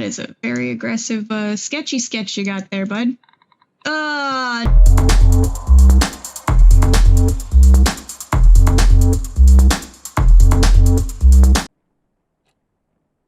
is a very aggressive, sketchy sketch you got there, bud.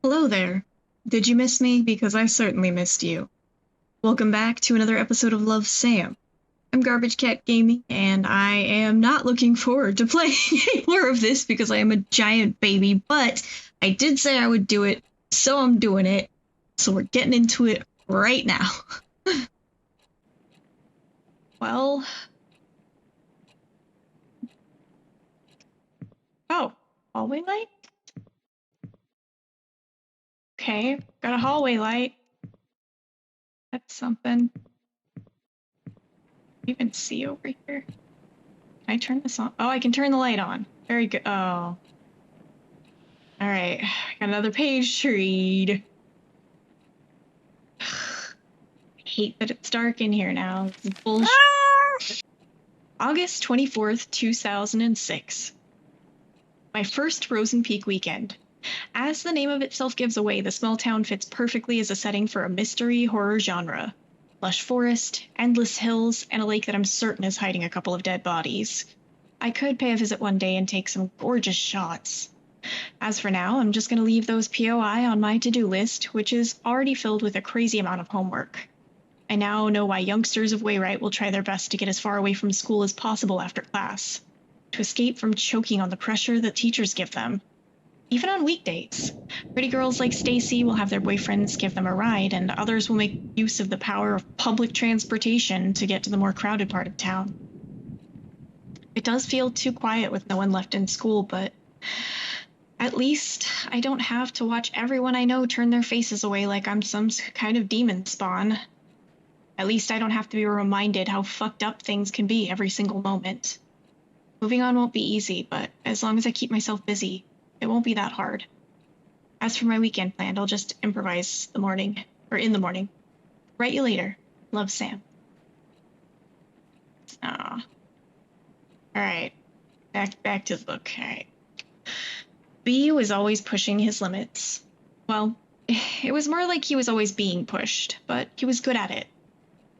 Hello there. Did you miss me? Because I certainly missed you. Welcome back to another episode of Love Sam. I'm GarbageCatGaming, and I am not looking forward to playing more of this because I am a giant baby, but I did say I would do it, so I'm doing it. So we're getting into it right now. Well... Oh, hallway light? Okay, got a hallway light. That's something. You can see over here. Can I turn this on? Oh, I can turn the light on. Very good. Oh. Alright, got another page to read. I hate that it's dark in here now. This is bullshit. August 24th, 2006. My first Rosen Peak weekend. As the name of itself gives away, the small town fits perfectly as a setting for a mystery horror genre. Lush forest, endless hills, and a lake that I'm certain is hiding a couple of dead bodies. I could pay a visit one day and take some gorgeous shots. As for now, I'm just going to leave those POI on my to-do list, which is already filled with a crazy amount of homework. I now know why youngsters of Wayrite will try their best to get as far away from school as possible after class. To escape from choking on the pressure that teachers give them. Even on weekdays. Pretty girls like Stacy will have their boyfriends give them a ride, and others will make use of the power of public transportation to get to the more crowded part of town. It does feel too quiet with no one left in school, but at least I don't have to watch everyone I know turn their faces away like I'm some kind of demon spawn. At least I don't have to be reminded how fucked up things can be every single moment. Moving on won't be easy, but as long as I keep myself busy, it won't be that hard. As for my weekend plan, I'll just improvise in the morning. Write you later. Love, Sam. Aw. Alright. Back to the book. Alright. B was always pushing his limits. Well, it was more like he was always being pushed, but he was good at it.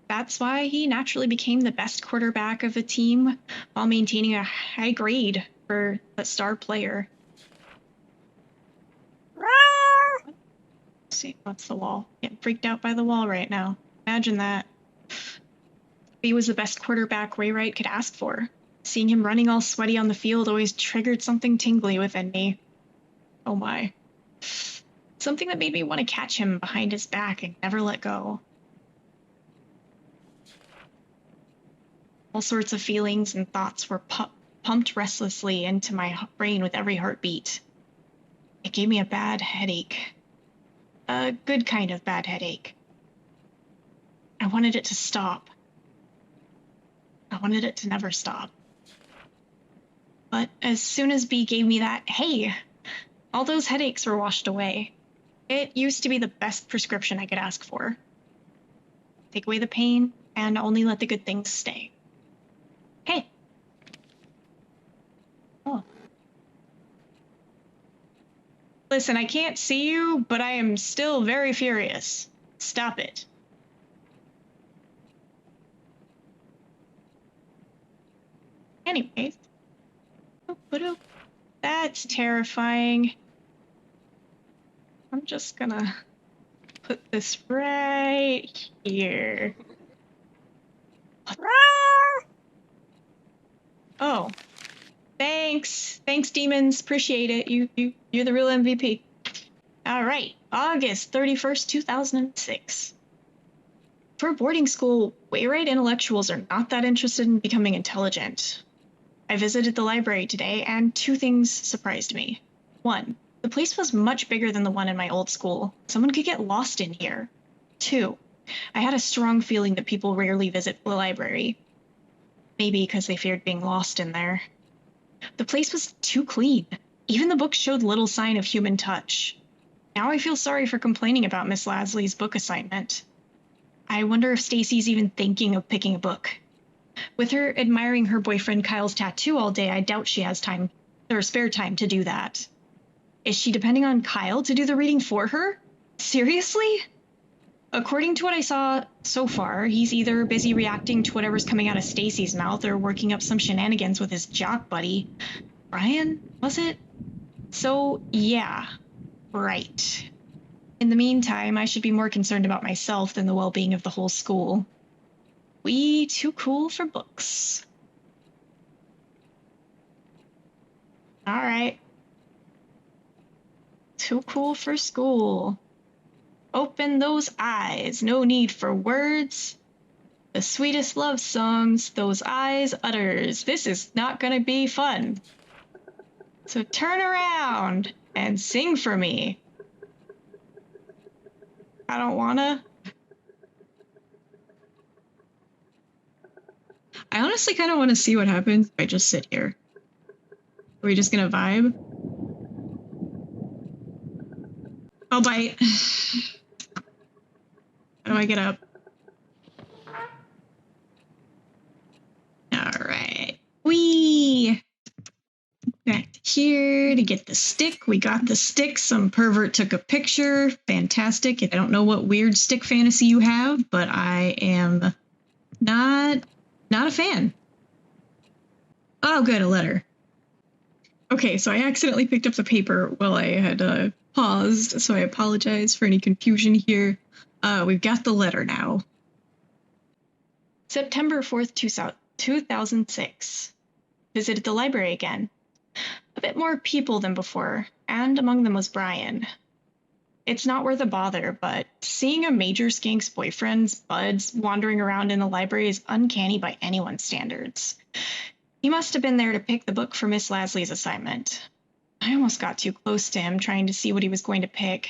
That's why he naturally became the best quarterback of the team while maintaining a high grade for a star player. Let's see, what's the wall? Getting freaked out by the wall right now. Imagine that. He was the best quarterback Wayrite could ask for. Seeing him running all sweaty on the field always triggered something tingly within me. Oh my. Something that made me want to catch him behind his back and never let go. All sorts of feelings and thoughts were pumped restlessly into my brain with every heartbeat. It gave me a bad headache. A good kind of bad headache. I wanted it to stop. I wanted it to never stop. But as soon as B gave me that, hey, all those headaches were washed away. It used to be the best prescription I could ask for. Take away the pain and only let the good things stay. Hey. Oh. Listen, I can't see you, but I am still very furious. Stop it. Anyways. That's terrifying. I'm just gonna put this right here. Oh. Thanks, demons. Appreciate it. You're the real MVP. All right, August 31st, 2006. For boarding school, Wayrite intellectuals are not that interested in becoming intelligent. I visited the library today, and two things surprised me. One, the place was much bigger than the one in my old school. Someone could get lost in here. Two, I had a strong feeling that people rarely visit the library. Maybe because they feared being lost in there. The place was too clean. Even the books showed little sign of human touch. Now I feel sorry for complaining about Miss Lasley's book assignment. I wonder if Stacy's even thinking of picking a book. With her admiring her boyfriend Kyle's tattoo all day, I doubt she has time or spare time to do that. Is she depending on Kyle to do the reading for her? Seriously? According to what I saw so far, he's either busy reacting to whatever's coming out of Stacy's mouth or working up some shenanigans with his jock buddy. Brian, was it? So, yeah. Right. In the meantime, I should be more concerned about myself than the well-being of the whole school. We too cool for books. All right. Too cool for school. Open those eyes, no need for words. The sweetest love songs those eyes utters. This is not gonna be fun. So turn around and sing for me. I don't wanna. I honestly kind of want to see what happens if I just sit here. Are we just gonna vibe? I'll bite. How do I get up? Alright. Whee! Back to here to get the stick. We got the stick. Some pervert took a picture. Fantastic. I don't know what weird stick fantasy you have, but I am not a fan. Oh, good, a letter. Okay, so I accidentally picked up the paper while I had paused, so I apologize for any confusion here. We've got the letter now. September 4th, 2006. Visited the library again. A bit more people than before, and among them was Brian. It's not worth a bother, but seeing a major skank's boyfriend's buds wandering around in the library is uncanny by anyone's standards. He must have been there to pick the book for Miss Lasley's assignment. I almost got too close to him, trying to see what he was going to pick.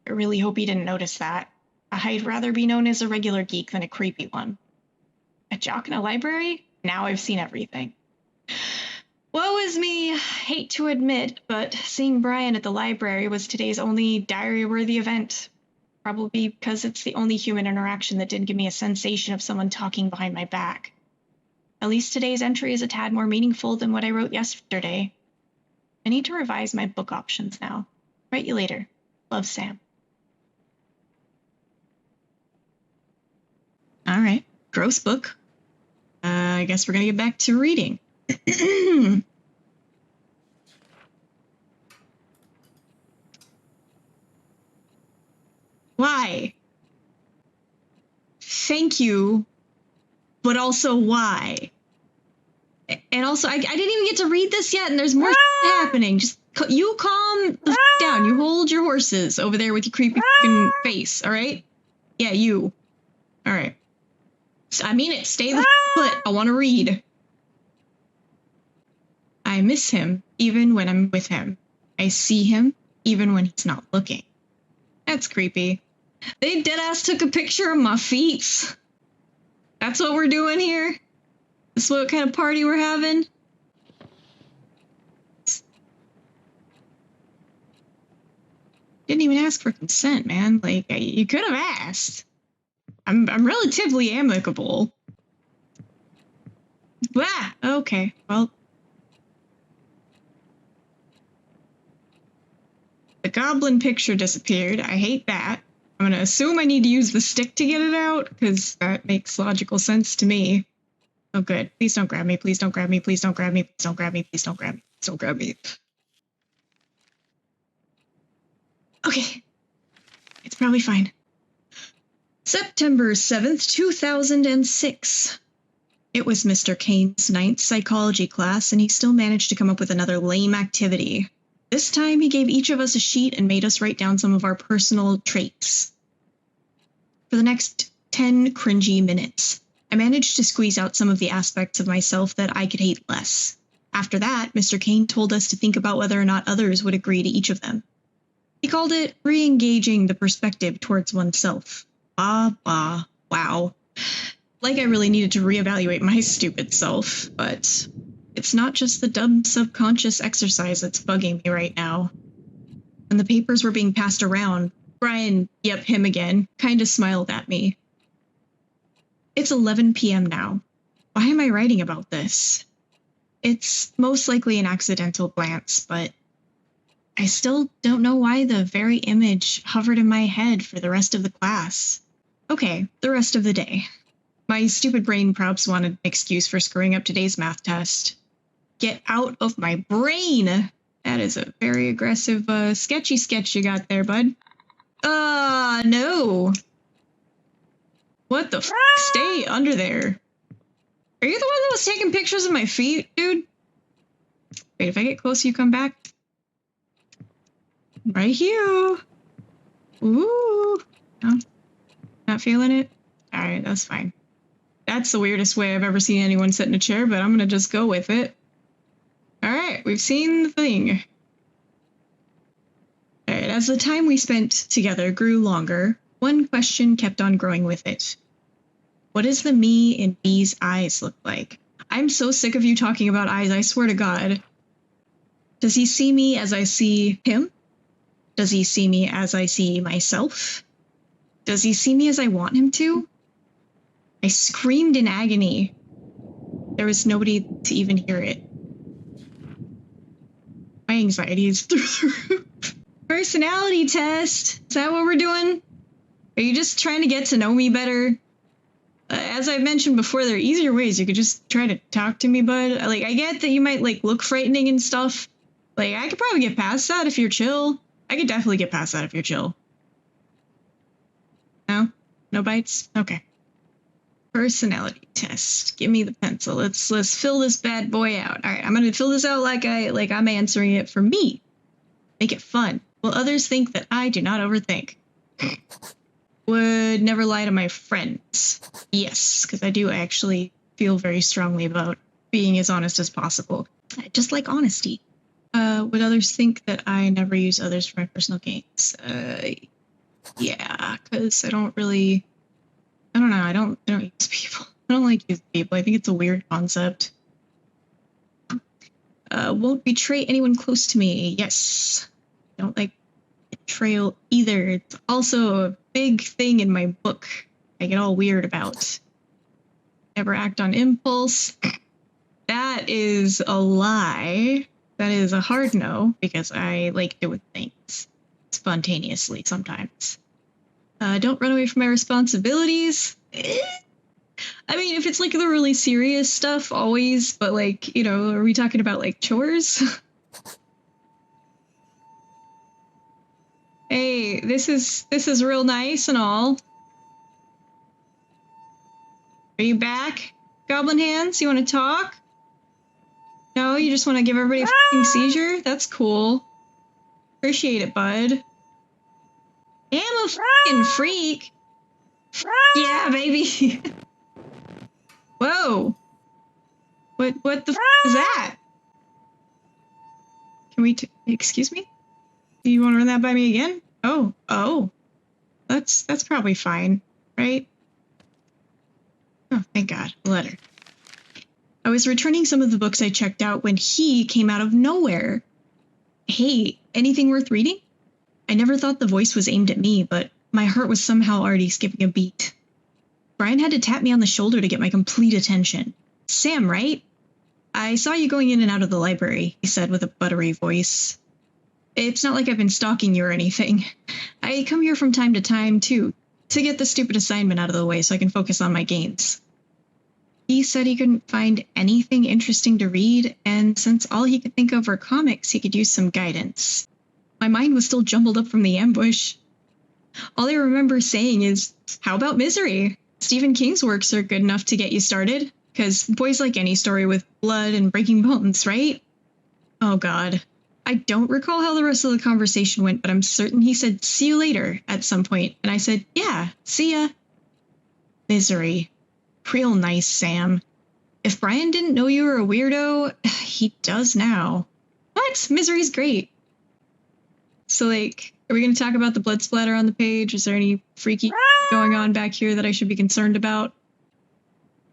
I really hope he didn't notice that. I'd rather be known as a regular geek than a creepy one. A jock in a library? Now I've seen everything. Woe is me, hate to admit, but seeing Brian at the library was today's only diary-worthy event. Probably because it's the only human interaction that didn't give me a sensation of someone talking behind my back. At least today's entry is a tad more meaningful than what I wrote yesterday. I need to revise my book options now. Write you later. Love, Sam. All right. Gross book. I guess we're going to get back to reading. Why? Thank you, but also why? And also, I didn't even get to read this yet, and there's more happening. Just you calm the down. You hold your horses over there with your creepy fucking face, all right? Yeah, you. All right. I mean it. Stay the put. I want to read. I miss him even when I'm with him. I see him even when he's not looking. That's creepy. They deadass took a picture of my feet. That's what we're doing here? This is what kind of party we're having? Didn't even ask for consent, man. Like, you could have asked. I'm relatively amicable. Ah, okay, well. The goblin picture disappeared. I hate that. I'm gonna assume I need to use the stick to get it out, because that makes logical sense to me. Oh, good. Please don't grab me. Please don't grab me. Please don't grab me. Please don't grab me. Please don't grab me. Please don't grab me. Okay. It's probably fine. September 7th, 2006. It was Mr. Kane's 9th psychology class, and he still managed to come up with another lame activity. This time, he gave each of us a sheet and made us write down some of our personal traits. For the next 10 cringy minutes, I managed to squeeze out some of the aspects of myself that I could hate less. After that, Mr. Kane told us to think about whether or not others would agree to each of them. He called it re-engaging the perspective towards oneself. Wow. Like I really needed to reevaluate my stupid self, but it's not just the dumb subconscious exercise that's bugging me right now. When the papers were being passed around, Brian, yep, him again, kind of smiled at me. It's 11 p.m. now. Why am I writing about this? It's most likely an accidental glance, but I still don't know why the very image hovered in my head for the rest of the class. Okay, the rest of the day. My stupid brain props wanted an excuse for screwing up today's math test. Get out of my brain! That is a very aggressive, sketchy sketch you got there, bud. No. What the f***? Stay under there. Are you the one that was taking pictures of my feet, dude? Wait, if I get close, you come back? Right here. Ooh. No? Not feeling it? Alright, that's fine. That's the weirdest way I've ever seen anyone sit in a chair, but I'm gonna just go with it. Alright, we've seen the thing. Alright, as the time we spent together grew longer, one question kept on growing with it. What does the me in B's eyes look like? I'm so sick of you talking about eyes, I swear to God. Does he see me as I see him? Does he see me as I see myself? Does he see me as I want him to? I screamed in agony. There was nobody to even hear it. My anxiety is through the roof. Personality test. Is that what we're doing? Are you just trying to get to know me better? As I've mentioned before, there are easier ways. You could just try to talk to me, bud. Like, I get that you might, like, look frightening and stuff. Like, I could probably get past that if you're chill. I could definitely get past that if you're chill. No? No bites? Okay. Personality test. Give me the pencil. Let's fill this bad boy out. All right, I'm gonna fill this out like I'm answering it for me. Make it fun. Will others think that I do not overthink? Would never lie to my friends. Yes, because I do actually feel very strongly about being as honest as possible. I just like honesty. Would others think that I never use others for my personal gains? Yeah, because I don't know. I don't use people. I don't like using people. I think it's a weird concept. Won't betray anyone close to me. Yes. I don't like betrayal either. It's also a big thing in my book I get all weird about. Never act on impulse. That is a lie. That is a hard no, because I like doing things spontaneously sometimes. Don't run away from my responsibilities. I mean, if it's like the really serious stuff, always, but like, you know, are we talking about like chores? Hey, this is real nice and all. Are you back, Goblin Hands? You want to talk? No, you just want to give everybody a fucking seizure? That's cool. Appreciate it, bud. I'm a fucking freak. Yeah, baby. Whoa. What the f is that? Can we excuse me? Do you want to run that by me again? Oh. That's probably fine, right? Oh, thank God. A letter. I was returning some of the books I checked out when he came out of nowhere. Hey, anything worth reading? I never thought the voice was aimed at me, but my heart was somehow already skipping a beat. Brian had to tap me on the shoulder to get my complete attention. Sam, right? I saw you going in and out of the library, he said with a buttery voice. It's not like I've been stalking you or anything. I come here from time to time, too, to get the stupid assignment out of the way so I can focus on my games. He said he couldn't find anything interesting to read, and since all he could think of were comics, he could use some guidance. My mind was still jumbled up from the ambush. All I remember saying is, how about Misery? Stephen King's works are good enough to get you started, because boys like any story with blood and breaking bones, right? Oh God. I don't recall how the rest of the conversation went, but I'm certain he said, see you later, at some point, and I said, yeah, see ya. Misery. Real nice, Sam. If Brian didn't know you were a weirdo, he does now. What? Misery's great. So, like, are we going to talk about the blood splatter on the page? Is there any freaky going on back here that I should be concerned about?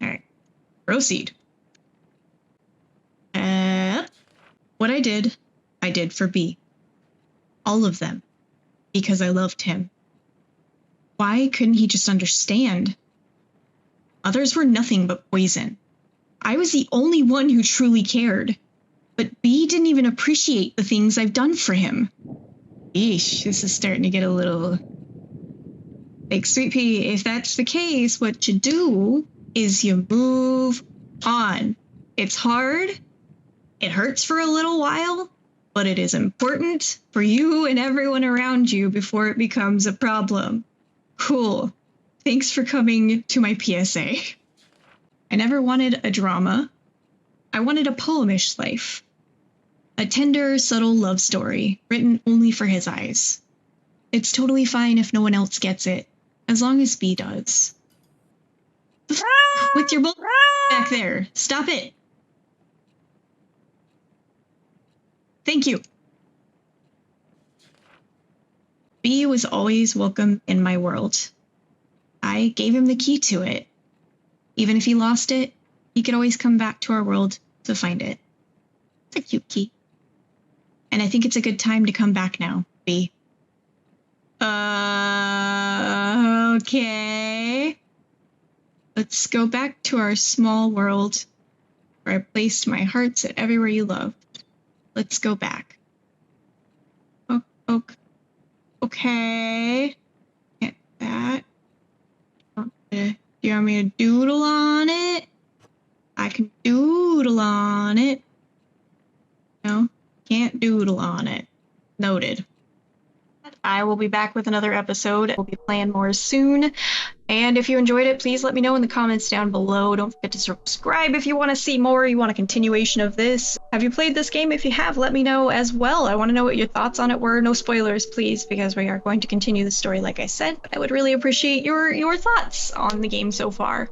All right. Proceed. What I did for B. All of them. Because I loved him. Why couldn't he just understand? Others were nothing but poison. I was the only one who truly cared. But B didn't even appreciate the things I've done for him. Eesh, this is starting to get a little... Like, Sweet Pea, if that's the case, what you do is you move on. It's hard. It hurts for a little while, but it is important for you and everyone around you before it becomes a problem. Cool. Thanks for coming to my PSA. I never wanted a drama. I wanted a poemish life. A tender, subtle love story written only for his eyes. It's totally fine if no one else gets it, as long as B does. With your bull back there. Stop it. Thank you. B was always welcome in my world. I gave him the key to it. Even if he lost it, he could always come back to our world to find it. It's a cute key. And I think it's a good time to come back now, B. Okay. Let's go back to our small world where I placed my hearts at everywhere you loved. Let's go back. Okay. Get that. Do you want me to doodle on it? I can doodle on it. No, can't doodle on it. Noted. I will be back with another episode. We'll be playing more soon. And if you enjoyed it, please let me know in the comments down below. Don't forget to subscribe if you want to see more, you want a continuation of this. Have you played this game? If you have, let me know as well. I want to know what your thoughts on it were. No spoilers, please, because we are going to continue the story like I said. But I would really appreciate your thoughts on the game so far.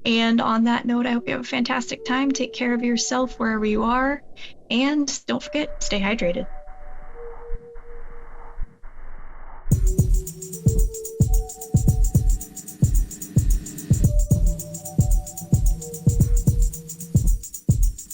And on that note, I hope you have a fantastic time. Take care of yourself wherever you are. And don't forget, stay hydrated.